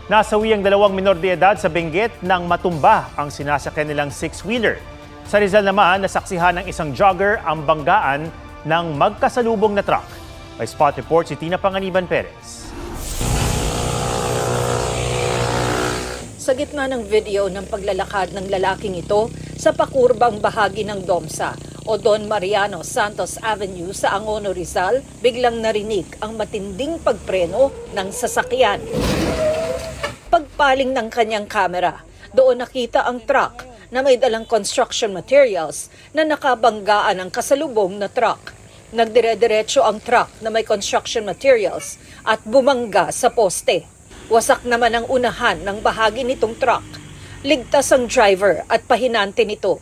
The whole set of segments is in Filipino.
Nasawi ang dalawang minor de edad sa Benguet nang matumba ang sinasakyan nilang six-wheeler. Sa Rizal naman, nasaksihan ng isang jogger ang banggaan ng magkasalubong na truck. May spot report si Tina Panganiban Perez. Sa gitna ng video ng paglalakad ng lalaking ito sa pakurbang bahagi ng Domsa o Don Mariano Santos Avenue sa Angono, Rizal, biglang narinig ang matinding pagpreno ng sasakyan. Pagpaling ng kanyang kamera, doon nakita ang truck na may dalang construction materials na nakabanggaan ang kasalubong na truck. Nagdire-diretso ang truck na may construction materials at bumangga sa poste. Wasak naman ang unahan ng bahagi nitong truck. Ligtas ang driver at pahinante nito.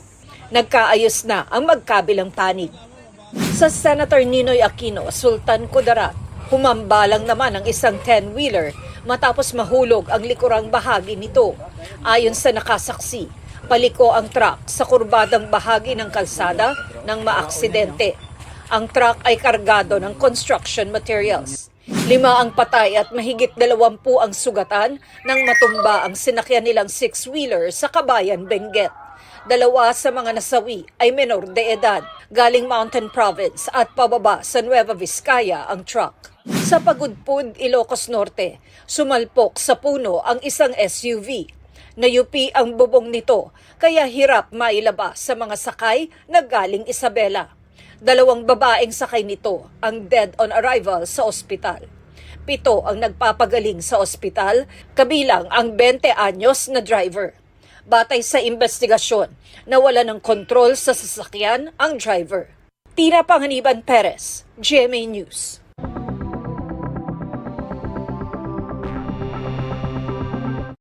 Nagkaayos na ang magkabilang panig. Sa Senator Ninoy Aquino, Sultan Kudarat, humambalang naman ang isang 10-wheeler matapos mahulog ang likurang bahagi nito. Ayon sa nakasaksi, paliko ang truck sa kurbadang bahagi ng kalsada nang maaksidente. Ang truck ay kargado ng construction materials. 5 ang patay at mahigit 20 ang sugatan nang matumba ang sinakyan nilang six-wheeler sa Kabayan, Benguet. 2 sa mga nasawi ay menor de edad, galing Mountain Province at pababa sa Nueva Vizcaya ang truck. Sa Pagudpud, Ilocos Norte, sumalpok sa puno ang isang SUV. Nayupi ang bubong nito kaya hirap mailabas sa mga sakay na galing Isabela. 2 babaeng sakay nito ang dead on arrival sa ospital. 7 ang nagpapagaling sa ospital, kabilang ang 20 anyos na driver. Batay sa investigasyon, nawala ng kontrol sa sasakyan ang driver. Tina Panganiban Perez, GMA News.